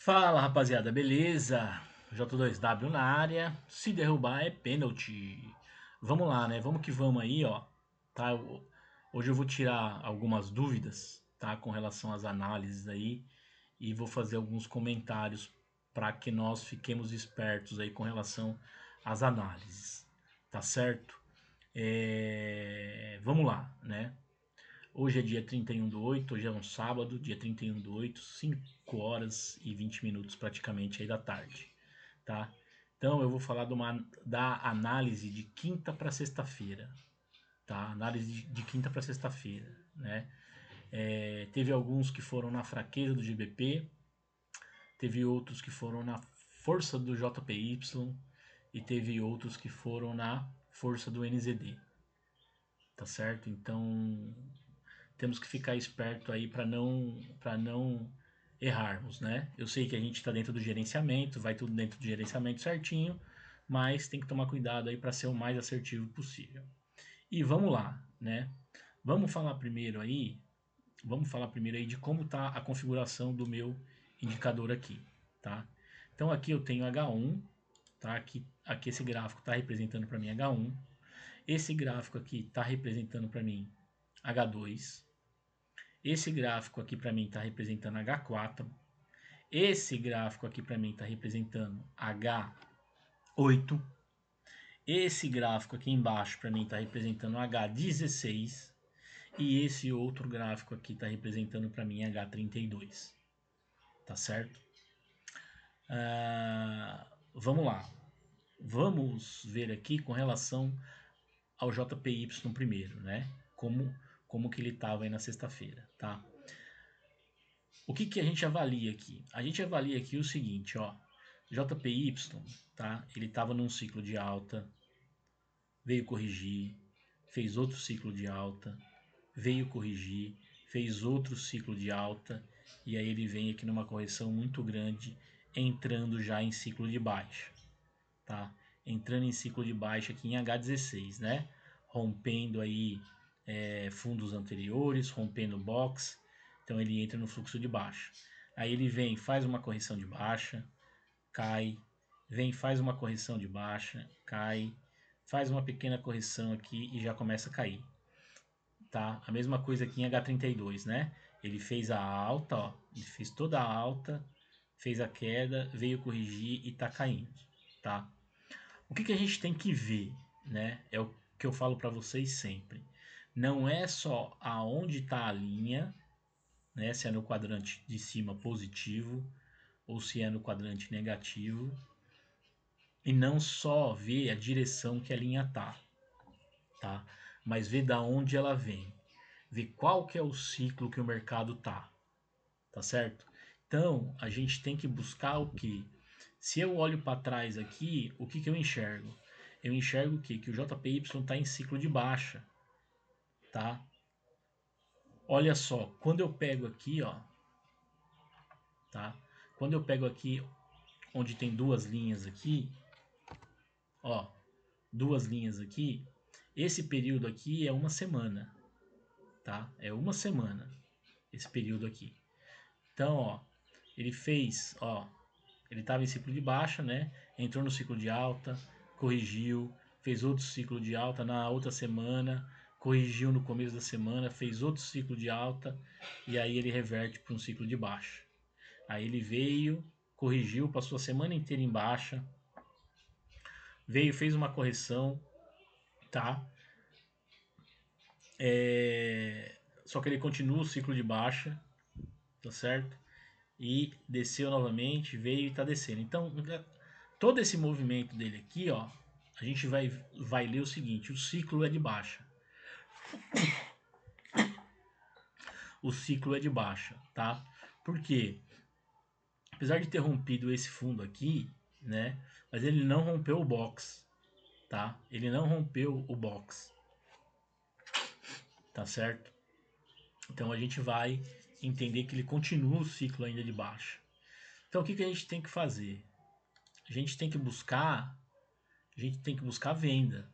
Fala rapaziada, beleza? J2W na área, se derrubar é pênalti. Vamos lá, né? Vamos que vamos aí, ó. Tá? Hoje eu vou tirar algumas dúvidas, tá? Com relação às análises aí e vou fazer alguns comentários para que nós fiquemos espertos aí com relação às análises, tá certo? Vamos lá, né? Hoje é dia 31/8, hoje é um sábado, dia 31/8, 5 horas e 20 minutos praticamente aí da tarde, tá? Então eu vou falar da análise de quinta para sexta-feira, tá? Análise de quinta para sexta-feira, né? Teve alguns que foram na fraqueza do GBP, teve outros que foram na força do JPY e teve outros que foram na força do NZD, tá certo? Então temos que ficar esperto aí para não errarmos, né? Eu sei que a gente está dentro do gerenciamento, vai tudo dentro do gerenciamento certinho, mas tem que tomar cuidado aí para ser o mais assertivo possível. E vamos lá, né? Vamos falar primeiro aí, vamos falar primeiro aí de como está a configuração do meu indicador aqui, tá? Então aqui eu tenho H1, tá? Aqui esse gráfico está representando para mim H1. Esse gráfico aqui está representando para mim H2. Esse gráfico aqui para mim está representando H4. Esse gráfico aqui para mim está representando H8. Esse gráfico aqui embaixo para mim está representando H16. E esse outro gráfico aqui está representando para mim H32. Tá certo? Vamos lá. Vamos ver aqui com relação ao JPY primeiro, né? Como que ele estava aí na sexta-feira, tá? O que a gente avalia aqui? A gente avalia aqui o seguinte, ó. JPY, tá? Ele estava num ciclo de alta, veio corrigir, fez outro ciclo de alta, veio corrigir, fez outro ciclo de alta, e aí ele vem aqui numa correção muito grande, entrando já em ciclo de baixa, tá? Entrando em ciclo de baixa aqui em H16, né? Rompendo aí fundos anteriores, rompendo box, então ele entra no fluxo de baixa. Aí ele vem, faz uma correção de baixa, cai, vem, faz uma correção de baixa, cai, faz uma pequena correção aqui e já começa a cair, tá? A mesma coisa aqui em H32, né? Ele fez a alta, ó, ele fez toda a alta, fez a queda, veio corrigir e tá caindo, tá? O que a gente tem que ver, né? É o que eu falo para vocês sempre. Não é só aonde está a linha, né? Se é no quadrante de cima positivo ou se é no quadrante negativo, e não só ver a direção que a linha tá? Mas ver da onde ela vem, ver qual que é o ciclo que o mercado tá certo? Então a gente tem que buscar o que? Se eu olho para trás aqui, o que eu enxergo? Eu enxergo o quê? Que o JPY está em ciclo de baixa, tá? Olha só, quando eu pego aqui, ó, tá? Quando eu pego aqui, onde tem duas linhas aqui, ó, duas linhas aqui, esse período aqui é uma semana, tá? É uma semana esse período aqui. Então, ó, ele fez, ó, ele estava em ciclo de baixa, né? Entrou no ciclo de alta, corrigiu, fez outro ciclo de alta na outra semana, corrigiu no começo da semana, fez outro ciclo de alta e aí ele reverte para um ciclo de baixa. Aí ele veio, corrigiu, passou a semana inteira em baixa, veio, fez uma correção, tá? Só que ele continua o ciclo de baixa, tá certo? E desceu novamente, veio e está descendo. Então, todo esse movimento dele aqui, ó, a gente vai ler o seguinte: o ciclo é de baixa. O ciclo é de baixa, tá? Por quê? Apesar de ter rompido esse fundo aqui, né? Mas ele não rompeu o box, tá? Ele não rompeu o box, tá certo? Então a gente vai entender que ele continua o ciclo ainda de baixa. Então o que a gente tem que fazer? A gente tem que buscar venda,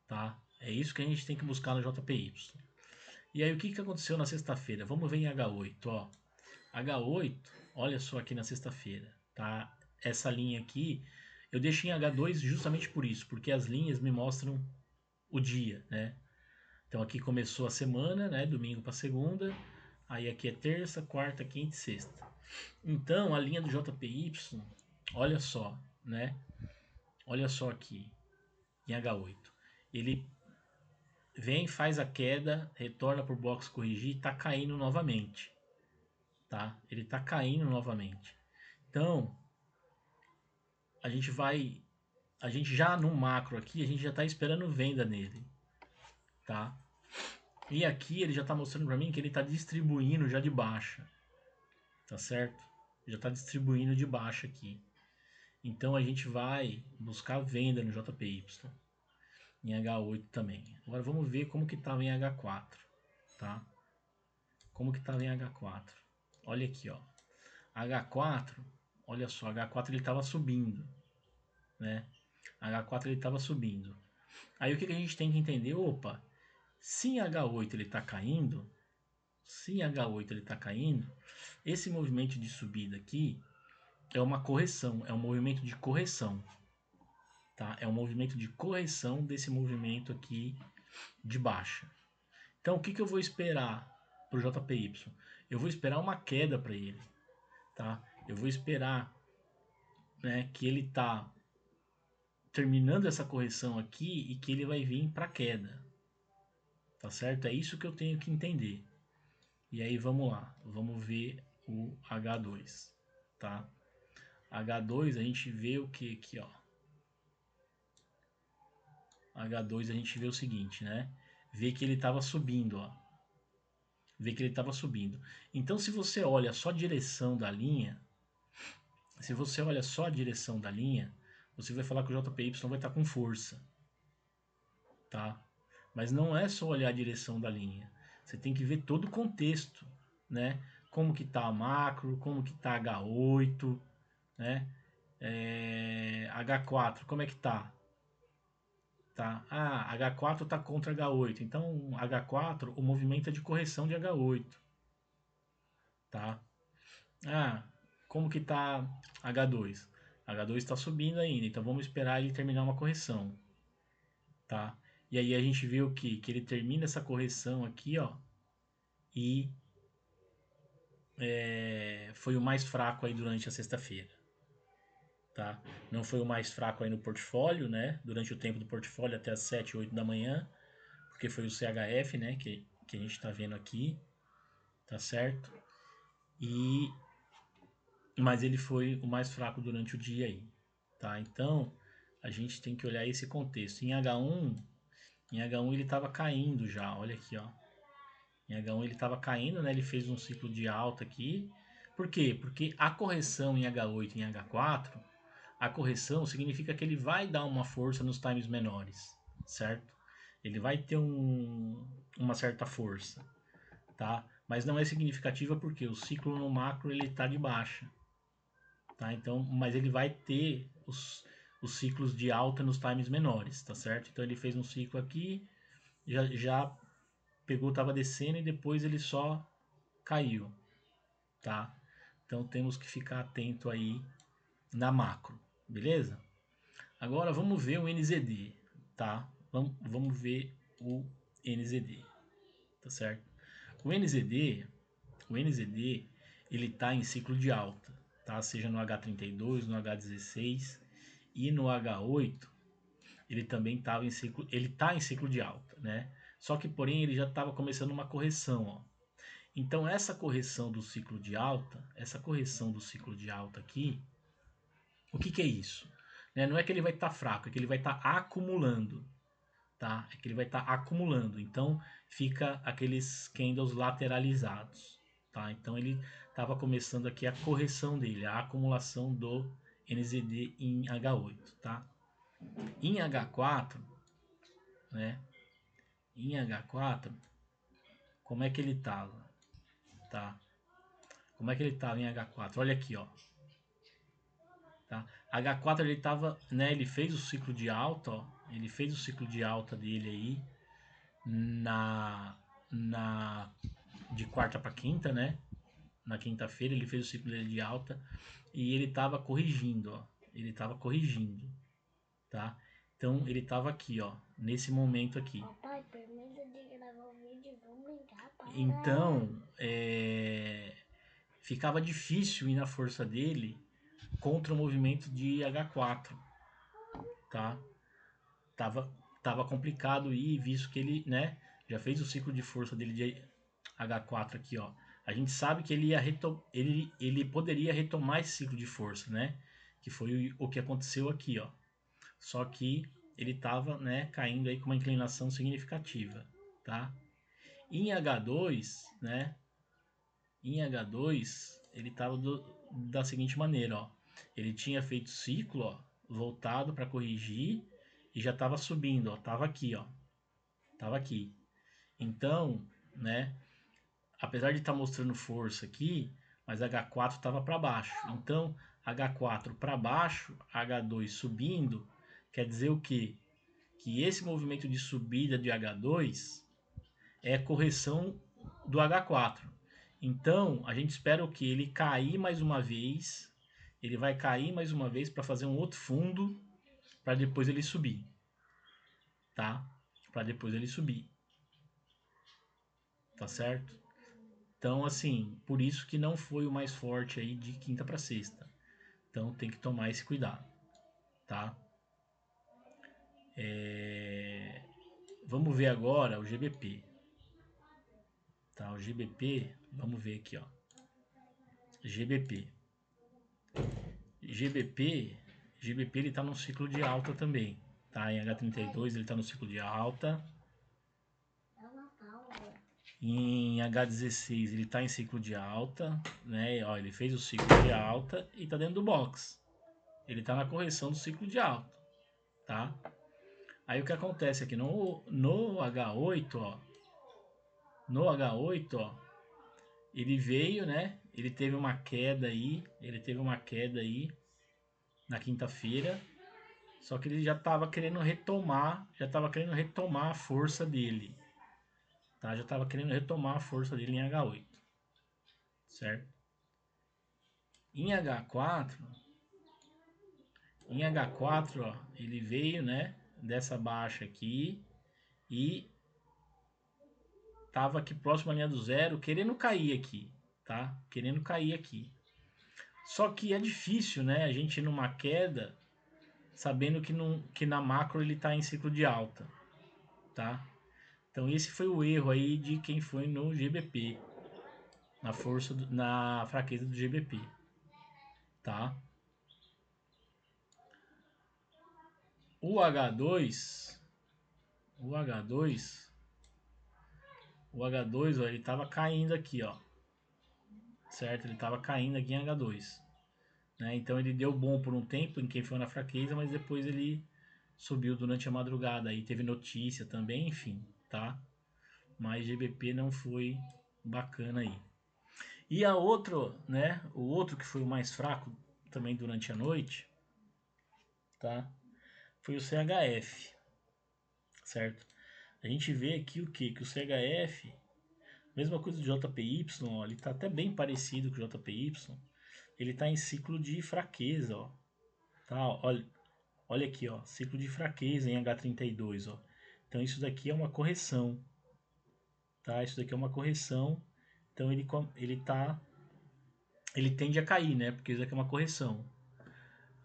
tá? É isso que a gente tem que buscar no JPY. E aí o que aconteceu na sexta-feira? Vamos ver em H8, ó. H8, Olha só aqui na sexta-feira, tá? Essa linha aqui, eu deixo em H2 justamente por isso, porque as linhas me mostram o dia, né? Então aqui começou a semana, né? Domingo para segunda, aí aqui é terça, quarta, quinta e sexta. Então a linha do JPY, olha só, né? Olha só aqui em H8. Ele vem, faz a queda, retorna para o box corrigir e tá caindo novamente, tá? Ele tá caindo novamente. Então, a gente já no macro aqui, a gente já tá esperando venda nele, tá? E aqui ele já tá mostrando para mim que ele tá distribuindo já de baixa, tá certo? Já tá distribuindo de baixa aqui. Então a gente vai buscar venda no JPY, em H8 também. Agora vamos ver como que estava em H4, tá? Como que estava em H4? Olha aqui, ó. H4, olha só, H4 ele estava subindo, né? H4 ele estava subindo. Aí o que a gente tem que entender? Opa, se em H8 ele está caindo, se em H8 ele está caindo, esse movimento de subida aqui é uma correção, é um movimento de correção, tá? É um movimento de correção desse movimento aqui de baixa. Então, o que eu vou esperar para o JPY? Eu vou esperar uma queda para ele, tá? Eu vou esperar, né, que ele tá terminando essa correção aqui e que ele vai vir para queda, tá certo? É isso que eu tenho que entender. E aí vamos lá, vamos ver o H2, tá? H2 a gente vê o que aqui, ó. H2 a gente vê o seguinte, né? Vê que ele estava subindo, ó. Vê que ele estava subindo. Então, se você olha só a direção da linha, se você olha só a direção da linha, você vai falar que o JPY vai estar com força, tá? Mas não é só olhar a direção da linha. Você tem que ver todo o contexto, né? Como que tá a macro, como que tá H8, né? H4, como é que tá? Tá? Ah, H4 tá contra H8. Então, H4, o movimento é de correção de H8, tá? Ah, como que tá H2? H2 está subindo ainda, então vamos esperar ele terminar uma correção, tá? E aí a gente vê o que? Que ele termina essa correção aqui, ó, e foi o mais fraco aí durante a sexta-feira, tá? Não foi o mais fraco aí no portfólio, né? Durante o tempo do portfólio até as 7, 8 da manhã, porque foi o CHF, né? Que a gente tá vendo aqui, tá certo? Mas ele foi o mais fraco durante o dia aí, tá? Então a gente tem que olhar esse contexto. Em H1 ele estava caindo já, olha aqui, ó. Em H1 ele estava caindo, né? Ele fez um ciclo de alta aqui. Por quê? Porque a correção em H8 e em H4, a correção significa que ele vai dar uma força nos times menores, certo? Ele vai ter uma certa força, tá? Mas não é significativa porque o ciclo no macro ele está de baixa, tá? Então, mas ele vai ter os ciclos de alta nos times menores, tá certo? Então ele fez um ciclo aqui, já pegou, estava descendo e depois ele só caiu, tá? Então temos que ficar atento aí na macro, beleza? Agora vamos ver o NZD, tá? Vamos ver o NZD, tá certo? O NZD ele tá em ciclo de alta, tá? Seja no H32, no H16 e no H8, ele também estava em ciclo, ele tá em ciclo de alta, né? Só que porém ele já estava começando uma correção, ó. Então essa correção do ciclo de alta, aqui, o que é isso? Né? Não é que ele vai estar fraco, é que ele vai estar acumulando, tá? É que ele vai estar acumulando. Então fica aqueles candles lateralizados, tá? Então ele estava começando aqui a correção dele, a acumulação do NZD em H8, tá? Em H4, né? Em H4, como é que ele estava, tá? Como é que ele estava em H4? Olha aqui, ó. Tá? H4 ele tava, né, ele fez o ciclo de alta, ó, ele fez o ciclo de alta dele aí na de quarta para quinta, né? na quinta-feira, ele fez o ciclo dele de alta e ele estava corrigindo, ó. Ele estava corrigindo, tá? Então ele estava aqui, ó, nesse momento aqui. Papai, permita de gravar o vídeo, vamos brincar, para. Então, ficava difícil ir na força dele contra o movimento de H4, tá? Tava complicado ir, visto que ele, né, já fez o ciclo de força dele de H4 aqui, ó. A gente sabe que ele ia ele poderia retomar esse ciclo de força, né? Que foi o que aconteceu aqui, ó. Só que ele estava, né, caindo aí com uma inclinação significativa, tá? Em H2, né? Em H2, ele estava da seguinte maneira, ó. Ele tinha feito ciclo, ó, voltado para corrigir e já estava subindo, ó. Tava aqui, ó. Tava aqui. Então, né, apesar de estar mostrando força aqui, mas H4 estava para baixo. Então, H4 para baixo, H2 subindo, quer dizer o quê? Que esse movimento de subida de H2 é correção do H4. Então, a gente espera o que? Ele cair mais uma vez, ele vai cair mais uma vez para fazer um outro fundo, para depois ele subir, tá? Para depois ele subir, tá certo? Então, assim, por isso que não foi o mais forte aí de quinta para sexta. Então, tem que tomar esse cuidado, tá? Vamos ver agora o GBP, tá? O GBP, vamos ver aqui, ó. GBP. GBP, GBP ele está no ciclo de alta também, tá? Em H32 ele está no ciclo de alta. Dá uma pausa. Em H16 ele está em ciclo de alta, né? Ó, ele fez o ciclo de alta e está dentro do box. Ele está na correção do ciclo de alta, tá? Aí o que acontece aqui no H8, ó, no H8, ó, ele veio, né? Ele teve uma queda aí na quinta-feira. Só que ele já estava querendo retomar a força dele, tá? Já estava querendo retomar a força dele em H8, certo? Em H4, ó, ele veio, né, dessa baixa aqui e tava aqui próximo à linha do zero, querendo cair aqui, tá? Querendo cair aqui. Só que é difícil, né, a gente ir numa queda sabendo que na macro ele está em ciclo de alta, tá? Então esse foi o erro aí de quem foi no GBP, na fraqueza do GBP, tá? O H2, o H2, o H2, ó, ele tava caindo aqui, ó, certo? Ele tava caindo aqui em H2, né? Então ele deu bom por um tempo em quem foi na fraqueza, mas depois ele subiu durante a madrugada, aí teve notícia também, enfim, tá? Mas GBP não foi bacana aí. E a outro, né? O outro que foi o mais fraco também durante a noite, tá? Foi o CHF, certo? A gente vê aqui o que? Que o CHF, mesma coisa do JPY, ó, ele está até bem parecido com o JPY, ele está em ciclo de fraqueza, ó, tá? Olha aqui, ó, ciclo de fraqueza em H32, ó. Então isso daqui é uma correção, tá? Isso daqui é uma correção, então ele tende a cair, né? Porque isso daqui é uma correção.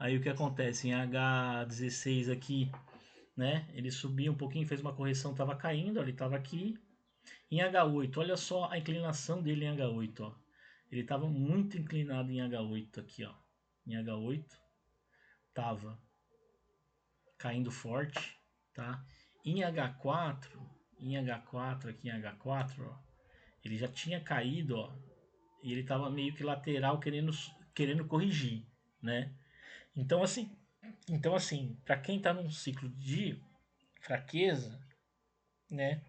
Aí o que acontece em H16 aqui, né? Ele subiu um pouquinho, fez uma correção, estava caindo, ele estava aqui. Em H8, olha só a inclinação dele em H8, ó. Ele estava muito inclinado em H8 aqui, ó. Em H8 estava caindo forte, tá? Em H4, aqui em H4, ó, ele já tinha caído, ó, e ele estava meio que lateral querendo corrigir, né? Então assim, para quem está num ciclo de fraqueza, né?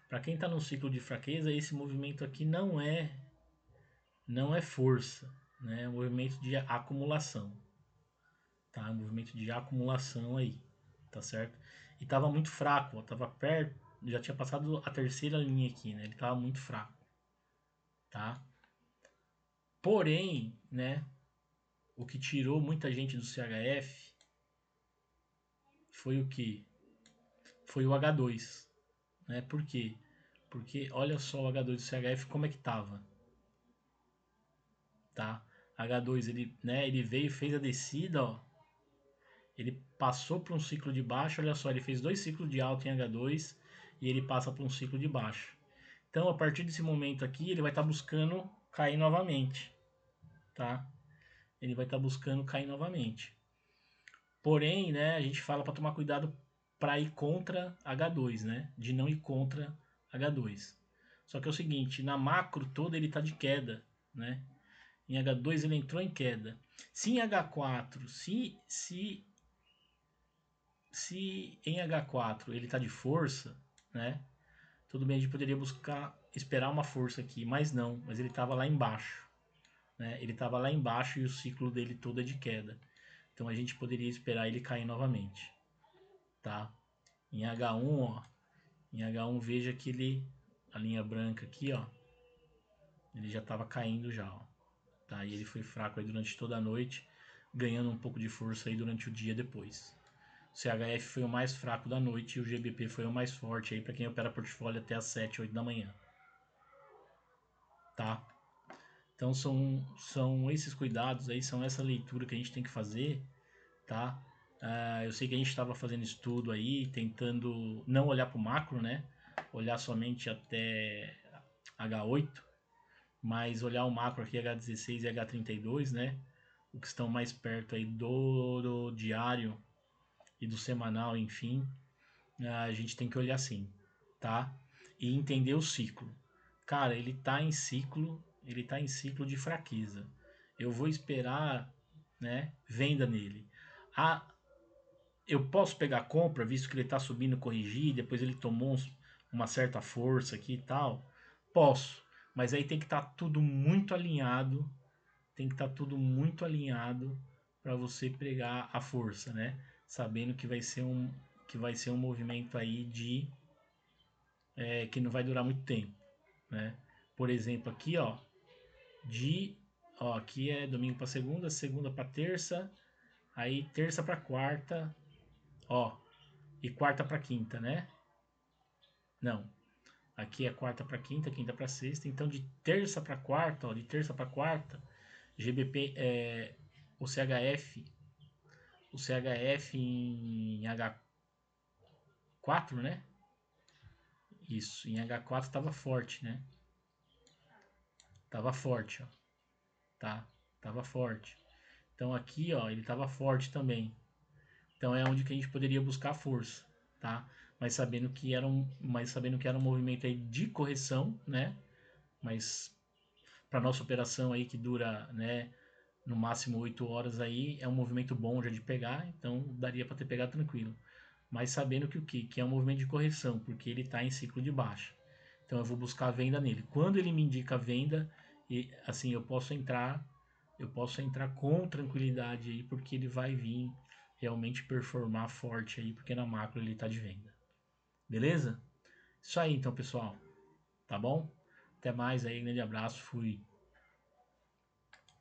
Para quem está num ciclo de fraqueza, esse movimento aqui não é força, né? É um movimento de acumulação, tá? Um movimento de acumulação aí, tá certo? E tava muito fraco, ó, tava perto, já tinha passado a terceira linha aqui, né? Ele tava muito fraco, tá? Porém, né, o que tirou muita gente do CHF foi o que? Foi o H2, né? Por quê? Porque olha só o H2 do CHF como é que tava, tá? H2 ele, né, ele veio, fez a descida, ó. Ele passou por um ciclo de baixo, olha só, ele fez 2 ciclos de alta em H2 e ele passa por um ciclo de baixo. Então, a partir desse momento aqui, ele vai estar buscando cair novamente, tá? Ele vai estar buscando cair novamente. Porém, né, a gente fala para tomar cuidado para ir contra H2, né? De não ir contra H2. Só que é o seguinte, na macro toda ele está de queda, né? Em H2 ele entrou em queda. Se em H4, se em H4 ele está de força, né? Tudo bem, a gente poderia buscar, esperar uma força aqui, mas não, mas ele estava lá embaixo, né? Ele estava lá embaixo e o ciclo dele todo é de queda. Então a gente poderia esperar ele cair novamente, tá? Em H1, ó, em H1 veja que ele, a linha branca aqui, ó, ele já estava caindo já, ó, tá? E ele foi fraco aí durante toda a noite, ganhando um pouco de força aí durante o dia depois. O CHF foi o mais fraco da noite e o GBP foi o mais forte aí para quem opera portfólio até as 7, 8 da manhã, tá? Então são esses cuidados aí, são essa leitura que a gente tem que fazer, tá? Eu sei que a gente estava fazendo estudo aí, tentando não olhar para o macro, né? Olhar somente até H8, mas olhar o macro aqui H16 e H32, né? O que estão mais perto aí do diário e do semanal, enfim, a gente tem que olhar assim, tá? E entender o ciclo. Cara, ele tá em ciclo de fraqueza. Eu vou esperar, né, venda nele. Ah, eu posso pegar compra, visto que ele está subindo, corrigir, depois ele tomou uma certa força aqui e tal? Posso, mas aí tem que estar tudo muito alinhado, tem que estar tudo muito alinhado para você pegar a força, né? Sabendo que vai ser um movimento aí de que não vai durar muito tempo, né? Por exemplo, aqui, ó, aqui é domingo para segunda, segunda para terça, aí terça para quarta, ó, e quarta para quinta, né? Não, aqui é quarta para quinta, quinta para sexta, então de terça para quarta, ó, de terça para quarta, GBP o CHF, o CHF em H4, né? Isso, em H4 estava forte, né? Tava forte, ó, tá? Tava forte. Então aqui, ó, ele estava forte também. Então é onde que a gente poderia buscar força, tá? Mas sabendo que era um movimento aí de correção, né? Mas para nossa operação aí que dura, né, no máximo 8 horas aí, é um movimento bom já de pegar, então daria para ter pegado tranquilo. Mas sabendo que o que? Que é um movimento de correção, porque ele está em ciclo de baixa. Então eu vou buscar a venda nele. Quando ele me indica a venda, e assim eu posso entrar com tranquilidade aí, porque ele vai vir realmente performar forte aí, porque na macro ele está de venda. Beleza? Isso aí então, pessoal. Tá bom? Até mais aí, grande abraço, fui.